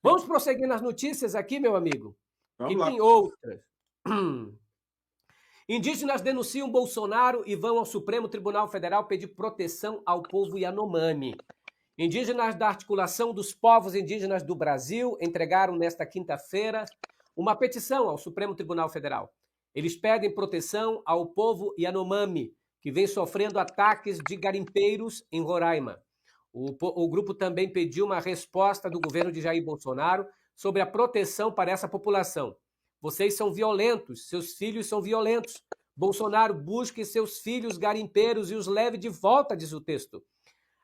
Vamos prosseguir nas notícias aqui, meu amigo, que Vamos lá. tem outras. Indígenas denunciam Bolsonaro e vão ao Supremo Tribunal Federal pedir proteção ao povo Yanomami. Indígenas da Articulação dos Povos Indígenas do Brasil entregaram nesta quinta-feira uma petição ao Supremo Tribunal Federal. Eles pedem proteção ao povo Yanomami, que vem sofrendo ataques de garimpeiros em Roraima. O grupo também pediu uma resposta do governo de Jair Bolsonaro sobre a proteção para essa população. Vocês são violentos, seus filhos são violentos. Bolsonaro busque seus filhos garimpeiros e os leve de volta, diz o texto.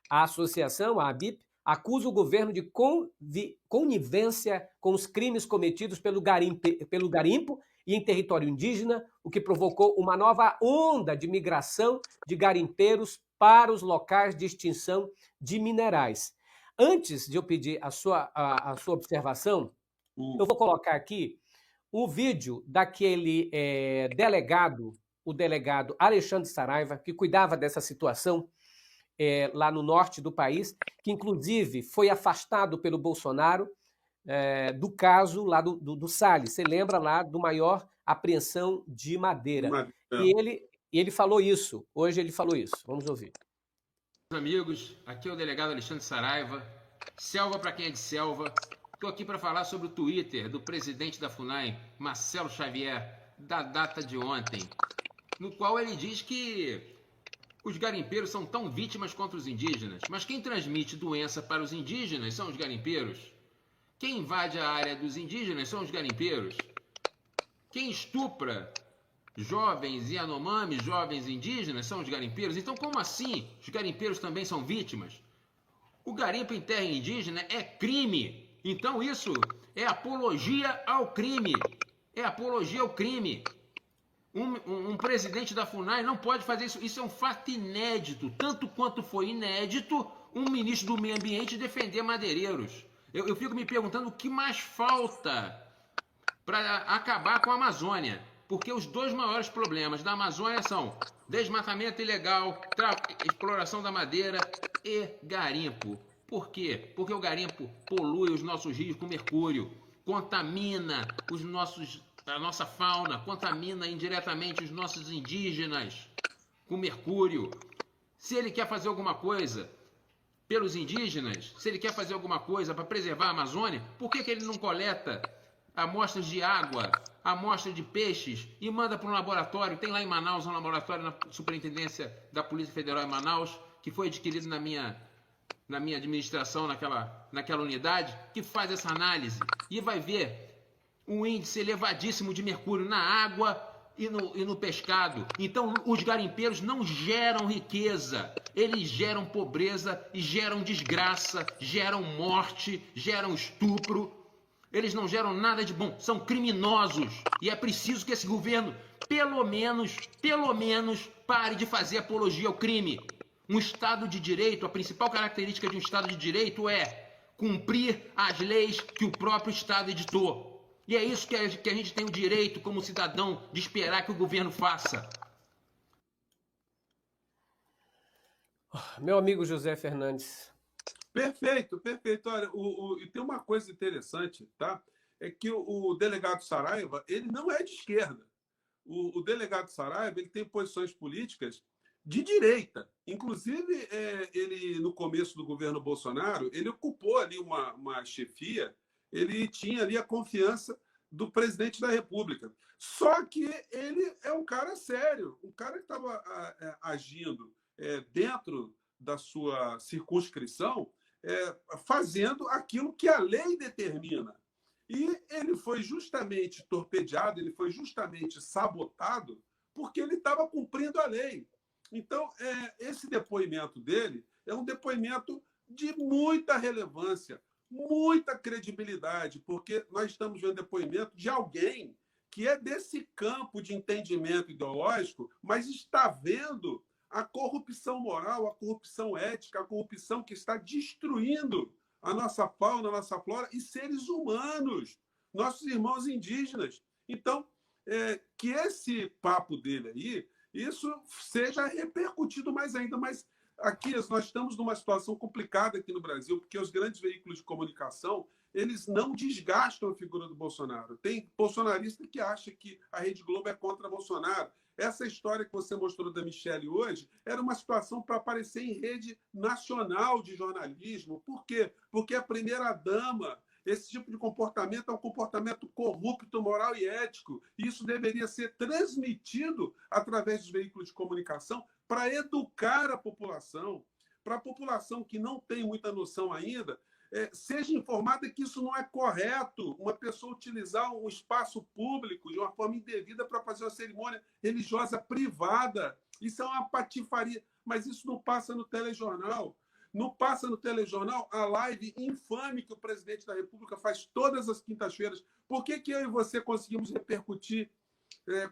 A associação, a ABIP, acusa o governo de conivência com os crimes cometidos pelo garimpo e em território indígena, o que provocou uma nova onda de migração de garimpeiros para os locais de extinção de minerais. Antes de eu pedir a sua observação, eu vou colocar aqui o vídeo daquele delegado, o delegado Alexandre Saraiva, que cuidava dessa situação lá no norte do país, que inclusive foi afastado pelo Bolsonaro do caso lá do Salles. Você lembra lá do maior apreensão de madeira. E ele falou isso, hoje ele falou isso. Vamos ouvir. Amigos, aqui é o delegado Alexandre Saraiva, selva para quem é de selva. Estou aqui para falar sobre o Twitter do presidente da FUNAI, Marcelo Xavier, da data de ontem, no qual ele diz que os garimpeiros são tão vítimas contra os indígenas, mas quem transmite doença para os indígenas são os garimpeiros. Quem invade a área dos indígenas são os garimpeiros. Quem estupra jovens Yanomami, jovens indígenas, são os garimpeiros. Então, como assim os garimpeiros também são vítimas? O garimpo em terra indígena é crime. Então, isso é apologia ao crime. É apologia ao crime. Um presidente da FUNAI não pode fazer isso. Isso é um fato inédito. Tanto quanto foi inédito um ministro do Meio Ambiente defender madeireiros. Eu fico me perguntando o que mais falta para acabar com a Amazônia. Porque os dois maiores problemas da Amazônia são desmatamento ilegal, exploração da madeira e garimpo. Por quê? Porque o garimpo polui os nossos rios com mercúrio, contamina a nossa fauna, contamina indiretamente os nossos indígenas com mercúrio. Se ele quer fazer alguma coisa pelos indígenas, se ele quer fazer alguma coisa para preservar a Amazônia, por que ele não coleta amostras de água, amostras de peixes e manda para um laboratório? Tem lá em Manaus um laboratório na Superintendência da Polícia Federal em Manaus, que foi adquirido na minha administração, naquela unidade, que faz essa análise e vai ver um índice elevadíssimo de mercúrio na água e no pescado. Então, os garimpeiros não geram riqueza, eles geram pobreza e geram desgraça, geram morte, geram estupro. Eles não geram nada de bom, são criminosos. E é preciso que esse governo, pelo menos, pare de fazer apologia ao crime. Um Estado de Direito, a principal característica de um Estado de Direito é cumprir as leis que o próprio Estado editou. E é isso que a gente tem o direito, como cidadão, de esperar que o governo faça. Meu amigo José Fernandes. Perfeito, perfeito. Olha, e tem uma coisa interessante, tá? É que o delegado Saraiva, ele não é de esquerda. O delegado Saraiva, ele tem posições políticas de direita. Inclusive, ele, no começo do governo Bolsonaro, ele ocupou ali uma chefia, ele tinha ali a confiança do presidente da República. Só que ele é um cara sério, um cara que estava agindo dentro da sua circunscrição, fazendo aquilo que a lei determina. E ele foi justamente torpedeado, ele foi justamente sabotado, porque ele estava cumprindo a lei. Então, esse depoimento dele é um depoimento de muita relevância, muita credibilidade, porque nós estamos vendo depoimento de alguém que é desse campo de entendimento ideológico, mas está vendo a corrupção moral, a corrupção ética, a corrupção que está destruindo a nossa fauna, a nossa flora e seres humanos, nossos irmãos indígenas. Então, que esse papo dele aí, isso seja repercutido mais ainda. Mas aqui nós estamos numa situação complicada aqui no Brasil, porque os grandes veículos de comunicação eles não desgastam a figura do Bolsonaro. Tem bolsonarista que acha que a Rede Globo é contra Bolsonaro. Essa história que você mostrou da Michelle hoje era uma situação para aparecer em rede nacional de jornalismo. Por quê? Porque a primeira-dama, esse tipo de comportamento é um comportamento corrupto, moral e ético. E isso deveria ser transmitido através dos veículos de comunicação para educar a população, para a população que não tem muita noção ainda, seja informada que isso não é correto, uma pessoa utilizar um espaço público de uma forma indevida para fazer uma cerimônia religiosa privada. Isso é uma patifaria, mas isso não passa no telejornal. Não passa no telejornal a live infame que o presidente da República faz todas as quintas-feiras. Por que eu e você conseguimos repercutir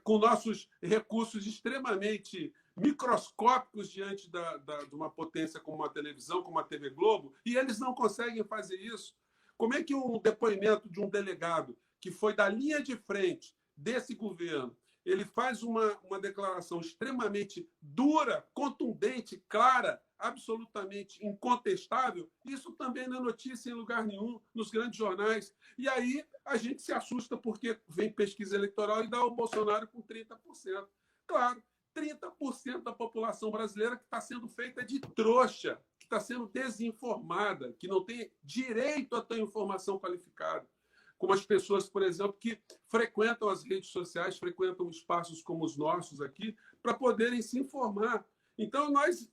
com nossos recursos extremamente microscópicos diante de uma potência como uma televisão, como a TV Globo, e eles não conseguem fazer isso? Como é que um depoimento de um delegado que foi da linha de frente desse governo, ele faz uma declaração extremamente dura, contundente, clara, absolutamente incontestável? Isso também não é notícia em lugar nenhum, nos grandes jornais. E aí a gente se assusta porque vem pesquisa eleitoral e dá o Bolsonaro com 30%. Claro, 30% da população brasileira que está sendo feita de trouxa, que está sendo desinformada, que não tem direito a ter informação qualificada. Como as pessoas, por exemplo, que frequentam as redes sociais, frequentam espaços como os nossos aqui, para poderem se informar. Então, nós,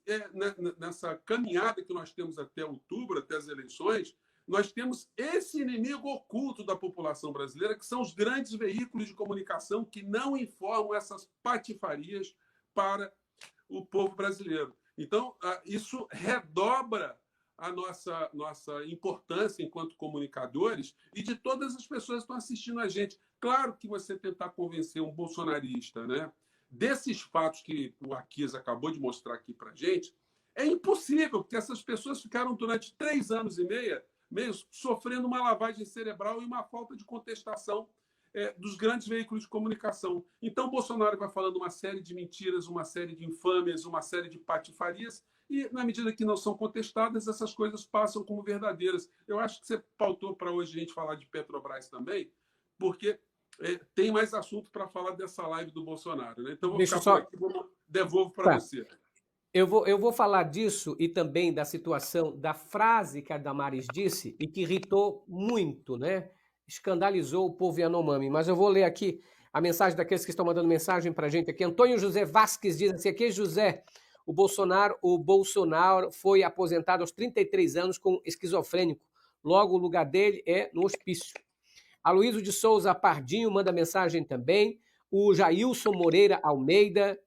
nessa caminhada que nós temos até outubro, até as eleições, nós temos esse inimigo oculto da população brasileira, que são os grandes veículos de comunicação que não informam essas patifarias para o povo brasileiro. Então, isso redobra a nossa importância enquanto comunicadores e de todas as pessoas que estão assistindo a gente. Claro que você tentar convencer um bolsonarista, né, desses fatos que o Aquiles acabou de mostrar aqui para a gente, é impossível, porque essas pessoas ficaram durante 3 anos e meio sofrendo uma lavagem cerebral e uma falta de contestação dos grandes veículos de comunicação. Então, Bolsonaro vai falando uma série de mentiras, uma série de infâmias, uma série de patifarias, e, na medida que não são contestadas, essas coisas passam como verdadeiras. Eu acho que você pautou para hoje a gente falar de Petrobras também, porque tem mais assunto para falar dessa live do Bolsonaro. Né? Então, vou ficar por aqui, devolvo para você. Eu vou falar disso e também da situação, da frase que a Damares disse e que irritou muito, né? Escandalizou o povo Yanomami. Mas eu vou ler aqui a mensagem daqueles que estão mandando mensagem para a gente aqui. Antônio José Vasques diz assim, aqui, José, o Bolsonaro foi aposentado aos 33 anos com esquizofrênico. Logo, o lugar dele é no hospício. Aloysio de Souza Pardinho manda mensagem também. O Jailson Moreira Almeida.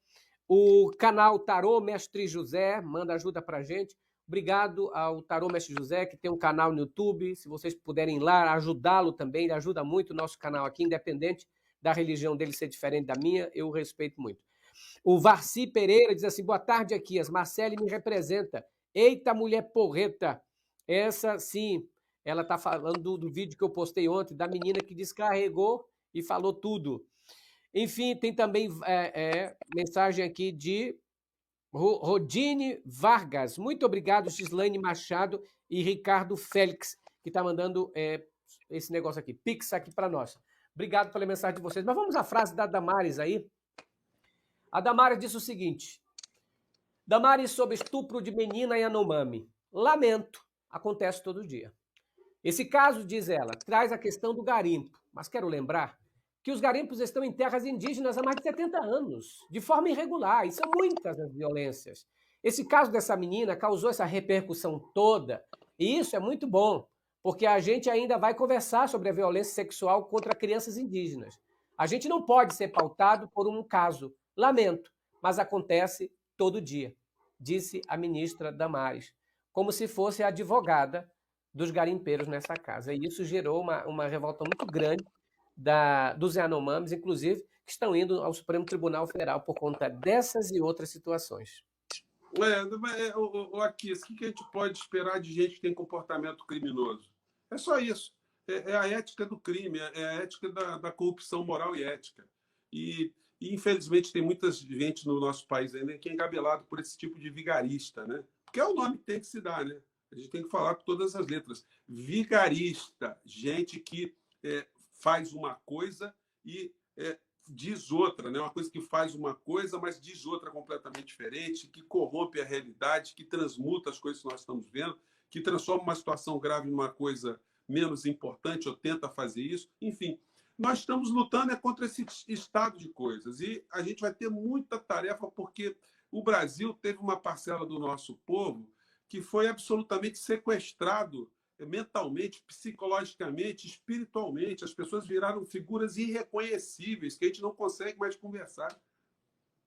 O canal Tarô Mestre José manda ajuda para a gente. Obrigado ao Tarô Mestre José, que tem um canal no YouTube. Se vocês puderem ir lá, ajudá-lo também. Ele ajuda muito o nosso canal aqui, independente da religião dele ser diferente da minha, eu respeito muito. O Varci Pereira diz assim, boa tarde, Aquias. Marcele me representa. Eita, mulher porreta. Essa, sim, ela está falando do vídeo que eu postei ontem, da menina que descarregou e falou tudo. Enfim, tem também mensagem aqui de Rodine Vargas. Muito obrigado, Gislaine Machado e Ricardo Félix, que está mandando esse negócio aqui, Pix aqui para nós. Obrigado pela mensagem de vocês. Mas vamos à frase da Damares aí. A Damares disse o seguinte, Damares sobre estupro de menina Yanomami. Lamento, acontece todo dia. Esse caso, diz ela, traz a questão do garimpo, mas quero lembrar que os garimpos estão em terras indígenas há mais de 70 anos, de forma irregular, e são muitas as violências. Esse caso dessa menina causou essa repercussão toda, e isso é muito bom, porque a gente ainda vai conversar sobre a violência sexual contra crianças indígenas. A gente não pode ser pautado por um caso. Lamento, mas acontece todo dia, disse a ministra Damares, como se fosse a advogada dos garimpeiros nessa casa. E isso gerou uma revolta muito grande dos Yanomamis, inclusive, que estão indo ao Supremo Tribunal Federal por conta dessas e outras situações. Aqui, o que a gente pode esperar de gente que tem comportamento criminoso? É só isso. É a ética do crime, é a ética da corrupção moral e ética. E, infelizmente, tem muita gente no nosso país ainda que é engabelado por esse tipo de vigarista, né? Porque é o nome que tem que se dar, né? A gente tem que falar com todas as letras. Vigarista, gente que faz uma coisa e diz outra, né? Uma coisa que faz uma coisa, mas diz outra completamente diferente, que corrompe a realidade, que transmuta as coisas que nós estamos vendo, que transforma uma situação grave numa coisa menos importante ou tenta fazer isso. Enfim, nós estamos lutando contra esse estado de coisas e a gente vai ter muita tarefa porque o Brasil teve uma parcela do nosso povo que foi absolutamente sequestrado mentalmente, psicologicamente, espiritualmente. As pessoas viraram figuras irreconhecíveis, que a gente não consegue mais conversar.